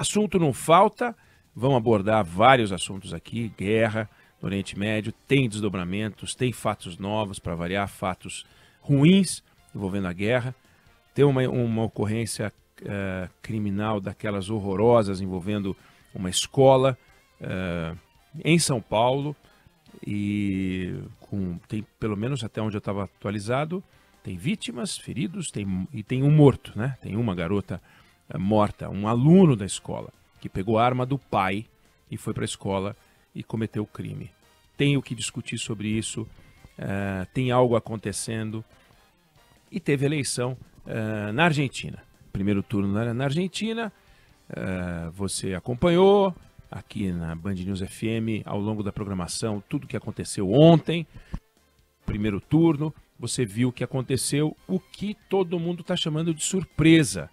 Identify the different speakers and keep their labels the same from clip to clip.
Speaker 1: Assunto não falta, vamos abordar vários assuntos aqui, guerra no Oriente Médio, tem desdobramentos, tem fatos novos, para variar, fatos ruins envolvendo a guerra, tem uma ocorrência criminal daquelas horrorosas envolvendo uma escola em São Paulo, e tem, pelo menos até onde eu estava atualizado, tem vítimas, feridos, e tem um morto, né? Tem uma garota morta, um aluno da escola, que pegou a arma do pai e foi para a escola e cometeu o crime. Tem o que discutir sobre isso, tem algo acontecendo, e teve eleição na Argentina. Primeiro turno na Argentina, você acompanhou aqui na Band News FM, ao longo da programação, tudo que aconteceu ontem, primeiro turno, você viu o que aconteceu, o que todo mundo está chamando de surpresa,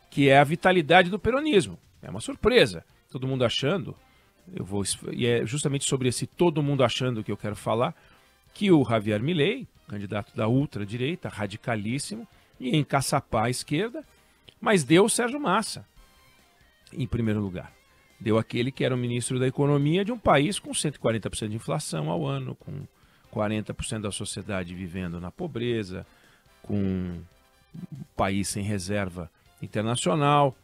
Speaker 1: que é a vitalidade do peronismo. É uma surpresa. Todo mundo achando, e é justamente sobre esse todo mundo achando que eu quero falar, que o Javier Milei, candidato da ultradireita, radicalíssimo, ia encaçapar a esquerda, mas deu o Sérgio Massa, em primeiro lugar. Deu aquele que era o ministro da Economia de um país com 140% de inflação ao ano, com 40% da sociedade vivendo na pobreza, com um país sem reserva internacional.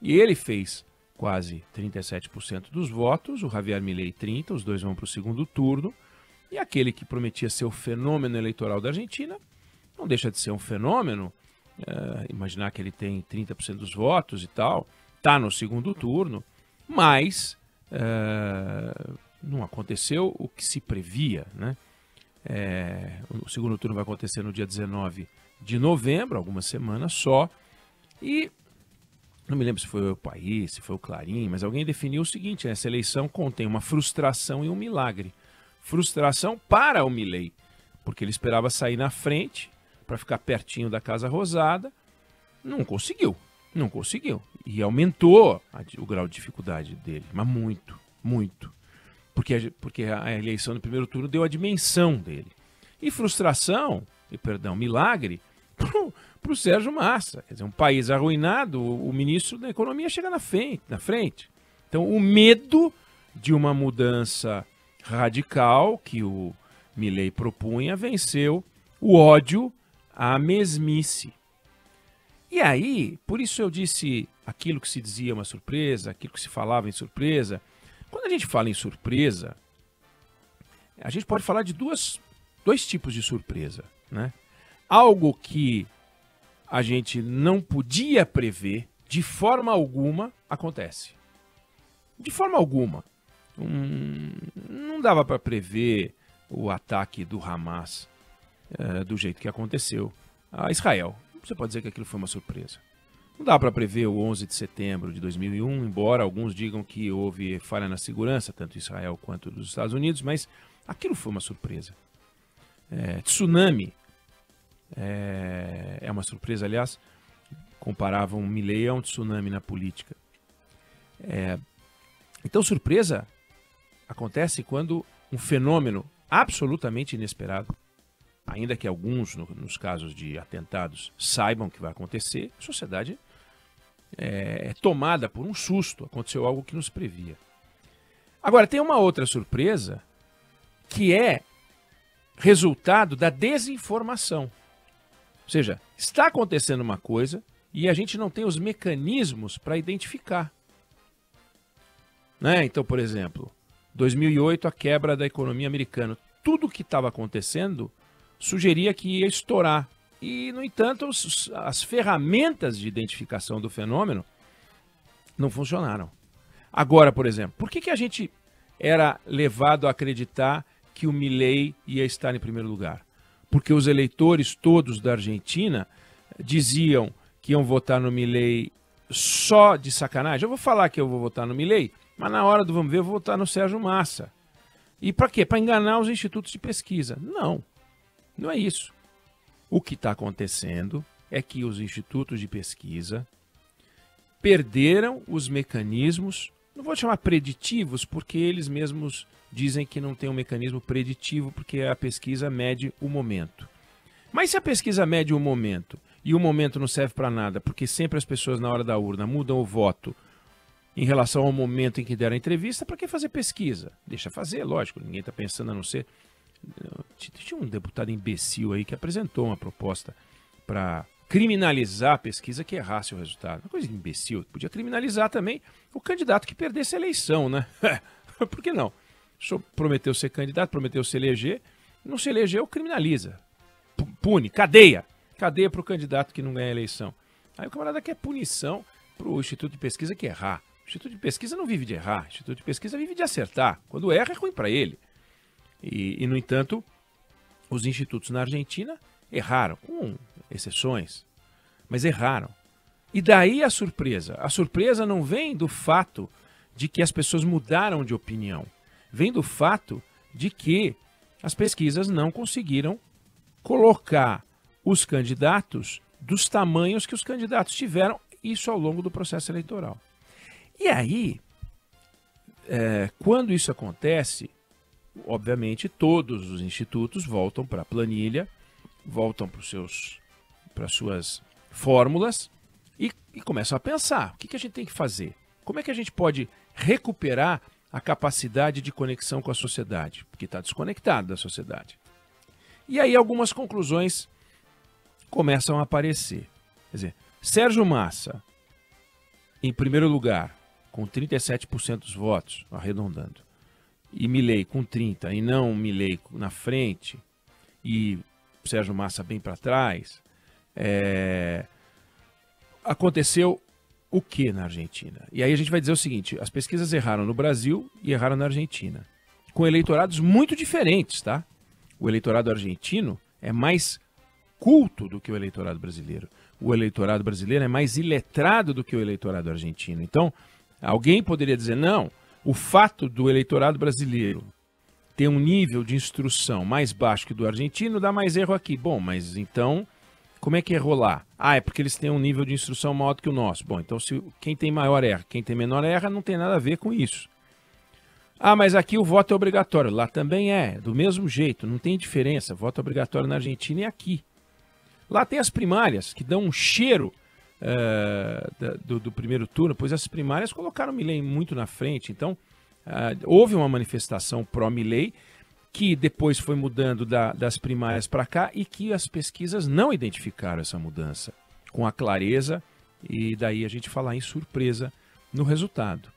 Speaker 1: E ele fez quase 37% dos votos, o Javier Milei 30%, os dois vão para o segundo turno. E aquele que prometia ser o fenômeno eleitoral da Argentina, não deixa de ser um fenômeno, imaginar que ele tem 30% dos votos e tal, está no segundo turno, mas não aconteceu o que se previa, né? O segundo turno vai acontecer no dia 19 de novembro, algumas semanas só, e não me lembro se foi o País, se foi o Clarim, mas alguém definiu o seguinte: essa eleição contém uma frustração e um milagre. Frustração para o Milei, porque ele esperava sair na frente para ficar pertinho da Casa Rosada, não conseguiu. E aumentou o grau de dificuldade dele, mas muito, muito. Porque a eleição no primeiro turno deu a dimensão dele. E milagre para o Sérgio Massa. Quer dizer, um país arruinado, o ministro da Economia chega na frente. Então, o medo de uma mudança radical que o Milei propunha venceu o ódio à mesmice. E aí, por isso eu disse aquilo que se dizia uma surpresa, aquilo que se falava em surpresa. Quando a gente fala em surpresa, a gente pode falar de dois tipos de surpresa, né? Algo que a gente não podia prever, de forma alguma, acontece. De forma alguma. Não dava para prever o ataque do Hamas do jeito que aconteceu a Israel. Você pode dizer que aquilo foi uma surpresa. Não dá para prever o 11 de setembro de 2001, embora alguns digam que houve falha na segurança, tanto Israel quanto dos Estados Unidos, mas aquilo foi uma surpresa. Tsunami é uma surpresa, aliás, comparavam o Milei a um tsunami na política. Então, surpresa acontece quando um fenômeno absolutamente inesperado, ainda que alguns, nos casos de atentados, saibam que vai acontecer, a sociedade é tomada por um susto, aconteceu algo que nos previa. Agora, tem uma outra surpresa que é resultado da desinformação. Ou seja, está acontecendo uma coisa e a gente não tem os mecanismos para identificar. Né? Então, por exemplo, 2008, a quebra da economia americana. Tudo o que estava acontecendo sugeria que ia estourar. E, no entanto, as ferramentas de identificação do fenômeno não funcionaram. Agora, por exemplo, por que a gente era levado a acreditar que o Milei ia estar em primeiro lugar? Porque os eleitores todos da Argentina diziam que iam votar no Milei só de sacanagem. Eu vou falar que eu vou votar no Milei, mas na hora do vamos ver eu vou votar no Sérgio Massa. E para quê? Para enganar os institutos de pesquisa. Não, não é isso. O que está acontecendo é que os institutos de pesquisa perderam os mecanismos, não vou chamar preditivos, porque eles mesmos dizem que não tem um mecanismo preditivo, porque a pesquisa mede o momento. Mas se a pesquisa mede o momento, e o momento não serve para nada, porque sempre as pessoas na hora da urna mudam o voto em relação ao momento em que deram a entrevista, para que fazer pesquisa? Deixa fazer, lógico, ninguém está pensando a não ser... Tinha um deputado imbecil aí que apresentou uma proposta para criminalizar a pesquisa que errasse o resultado. Uma coisa imbecil. Podia criminalizar também o candidato que perdesse a eleição, né? Por que não? O senhor prometeu ser candidato, prometeu se eleger, não se elegeu, criminaliza. Pune, cadeia. Cadeia para o candidato que não ganha a eleição. Aí o camarada quer punição para o Instituto de Pesquisa que errar. O Instituto de Pesquisa não vive de errar, o Instituto de Pesquisa vive de acertar. Quando erra é ruim para ele. E, no entanto, os institutos na Argentina erraram, com exceções, mas erraram. E daí a surpresa. A surpresa não vem do fato de que as pessoas mudaram de opinião. Vem do fato de que as pesquisas não conseguiram colocar os candidatos dos tamanhos que os candidatos tiveram, isso ao longo do processo eleitoral. E aí, quando isso acontece, obviamente todos os institutos voltam para a planilha, voltam para as suas fórmulas e começam a pensar, o que a gente tem que fazer? Como é que a gente pode recuperar a capacidade de conexão com a sociedade? Porque está desconectado da sociedade. E aí algumas conclusões começam a aparecer. Quer dizer, Sérgio Massa, em primeiro lugar, com 37% dos votos, arredondando, e Milei com 30%, e não Milei na frente, e Sérgio Massa bem para trás, aconteceu o que na Argentina? E aí a gente vai dizer o seguinte, as pesquisas erraram no Brasil e erraram na Argentina, com eleitorados muito diferentes, tá? O eleitorado argentino é mais culto do que o eleitorado brasileiro. O eleitorado brasileiro é mais iletrado do que o eleitorado argentino. Então, alguém poderia dizer, não, o fato do eleitorado brasileiro ter um nível de instrução mais baixo que o do argentino dá mais erro aqui. Bom, mas então, como é que errou lá? Ah, é porque eles têm um nível de instrução maior do que o nosso. Bom, então se quem tem maior erra, quem tem menor erra, não tem nada a ver com isso. Ah, mas aqui o voto é obrigatório. Lá também é, do mesmo jeito, não tem diferença. Voto obrigatório na Argentina e aqui. Lá tem as primárias, que dão um cheiro do primeiro turno, pois as primárias colocaram o Milei muito na frente. Então, houve uma manifestação pró-Milei, que depois foi mudando das primárias para cá e que as pesquisas não identificaram essa mudança com a clareza e daí a gente falar em surpresa no resultado.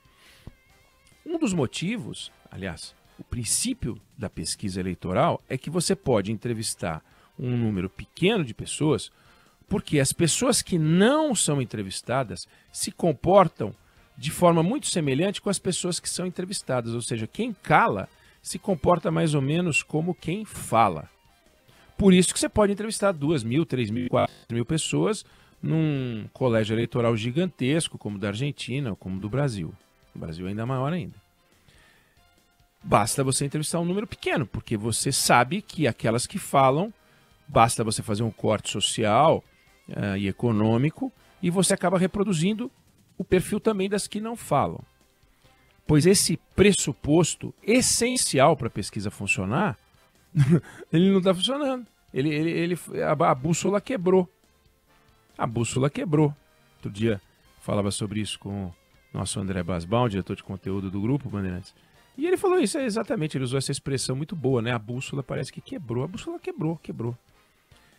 Speaker 1: Um dos motivos, aliás, o princípio da pesquisa eleitoral é que você pode entrevistar um número pequeno de pessoas, porque as pessoas que não são entrevistadas se comportam de forma muito semelhante com as pessoas que são entrevistadas, ou seja, quem cala se comporta mais ou menos como quem fala. Por isso que você pode entrevistar 2.000, 3.000, 4.000 pessoas num colégio eleitoral gigantesco, como o da Argentina ou como o do Brasil. O Brasil é ainda maior ainda. Basta você entrevistar um número pequeno, porque você sabe que aquelas que falam, basta você fazer um corte social e econômico e você acaba reproduzindo o perfil também das que não falam. Pois esse pressuposto essencial para a pesquisa funcionar, ele não está funcionando. A bússola quebrou. A bússola quebrou. Outro dia falava sobre isso com o nosso André Basbaum, diretor de conteúdo do Grupo Bandeirantes. E ele falou isso exatamente, ele usou essa expressão muito boa, né? A bússola parece que quebrou. A bússola quebrou.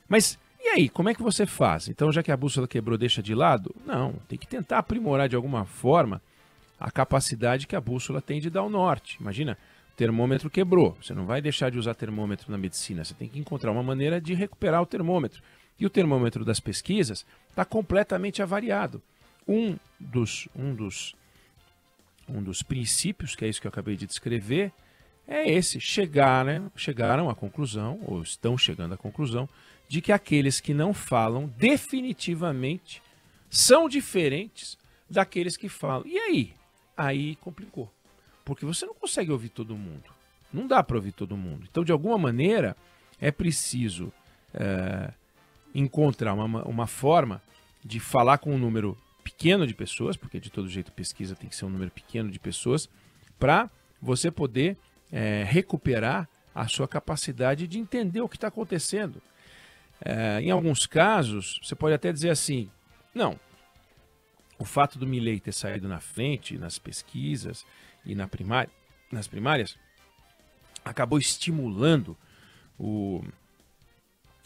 Speaker 1: Mas e aí, como é que você faz? Então, já que a bússola quebrou, deixa de lado? Não, tem que tentar aprimorar de alguma forma a capacidade que a bússola tem de dar o norte. Imagina, o termômetro quebrou. Você não vai deixar de usar termômetro na medicina. Você tem que encontrar uma maneira de recuperar o termômetro. E o termômetro das pesquisas está completamente avariado. Um dos princípios, que é isso que eu acabei de descrever, é esse. Chegaram à conclusão, ou estão chegando à conclusão, de que aqueles que não falam definitivamente são diferentes daqueles que falam. E aí? Aí complicou. Porque você não consegue ouvir todo mundo. Não dá para ouvir todo mundo. Então, de alguma maneira, é preciso encontrar uma forma de falar com um número pequeno de pessoas, porque de todo jeito pesquisa tem que ser um número pequeno de pessoas, para você poder recuperar a sua capacidade de entender o que está acontecendo. Em alguns casos, você pode até dizer assim, não, o fato do Milei ter saído na frente nas pesquisas e nas primárias acabou estimulando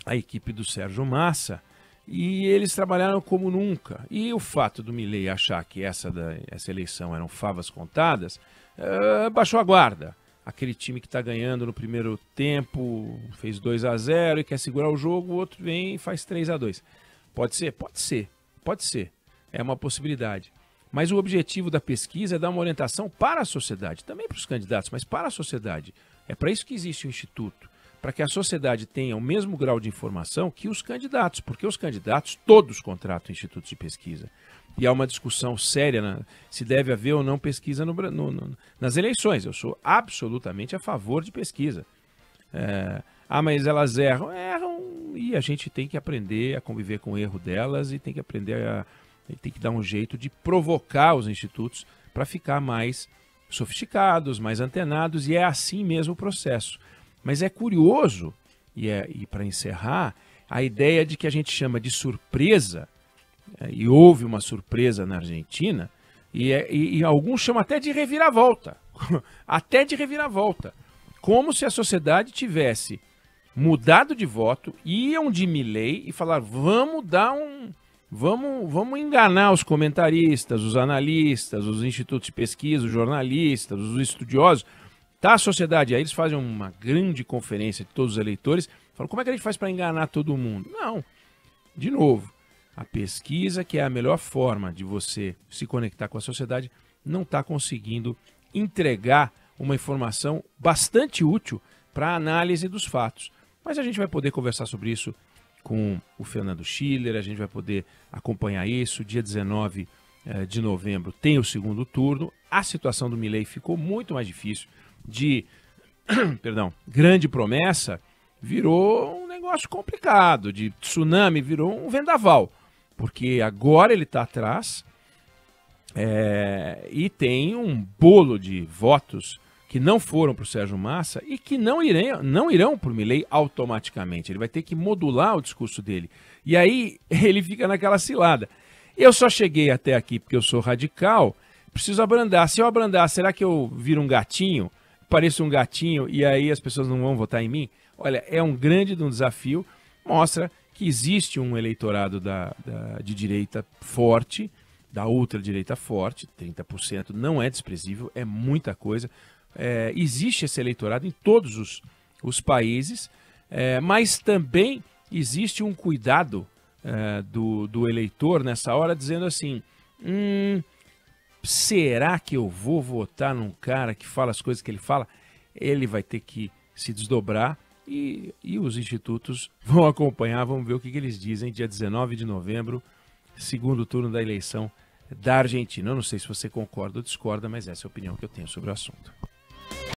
Speaker 1: a equipe do Sérgio Massa, e eles trabalharam como nunca. E o fato do Milei achar que essa eleição eram favas contadas, baixou a guarda. Aquele time que está ganhando no primeiro tempo fez 2-0 e quer segurar o jogo, o outro vem e faz 3-2. Pode ser? Pode ser. Pode ser. É uma possibilidade. Mas o objetivo da pesquisa é dar uma orientação para a sociedade, também para os candidatos, mas para a sociedade. É para isso que existe o Instituto, para que a sociedade tenha o mesmo grau de informação que os candidatos, porque os candidatos todos contratam institutos de pesquisa. E há uma discussão séria se deve haver ou não pesquisa nas eleições. Eu sou absolutamente a favor de pesquisa. Mas elas erram, e a gente tem que aprender a conviver com o erro delas e tem que aprender tem que dar um jeito de provocar os institutos para ficar mais sofisticados, mais antenados, e é assim mesmo o processo. Mas é curioso, e para encerrar, a ideia de que a gente chama de surpresa, e houve uma surpresa na Argentina, e alguns chamam até de reviravolta, até de reviravolta, como se a sociedade tivesse mudado de voto, iam de Milei e falar, vamos enganar os comentaristas, os analistas, os institutos de pesquisa, os jornalistas, os estudiosos. Tá, a sociedade, aí eles fazem uma grande conferência de todos os eleitores, falam, como é que a gente faz para enganar todo mundo? Não, de novo, a pesquisa, que é a melhor forma de você se conectar com a sociedade, não está conseguindo entregar uma informação bastante útil para a análise dos fatos. Mas a gente vai poder conversar sobre isso com o Fernando Schiller, a gente vai poder acompanhar isso. Dia 19 de novembro tem o segundo turno, a situação do Milei ficou muito mais difícil. De grande promessa virou um negócio complicado, de tsunami virou um vendaval, porque agora ele está atrás e tem um bolo de votos que não foram para o Sérgio Massa e que não irão para o Milei automaticamente. Ele vai ter que modular o discurso dele. E aí ele fica naquela cilada. Eu só cheguei até aqui porque eu sou radical, preciso abrandar. Se eu abrandar, será que eu viro um gatinho? Pareço um gatinho e aí as pessoas não vão votar em mim? Olha, é um grande desafio, mostra que existe um eleitorado de direita forte, da ultradireita forte, 30% não é desprezível, é muita coisa. Existe esse eleitorado em todos os países, mas também existe um cuidado do eleitor nessa hora, dizendo assim, será que eu vou votar num cara que fala as coisas que ele fala? Ele vai ter que se desdobrar e os institutos vão acompanhar, vamos ver o que eles dizem dia 19 de novembro, segundo turno da eleição da Argentina. Eu não sei se você concorda ou discorda, mas essa é a opinião que eu tenho sobre o assunto.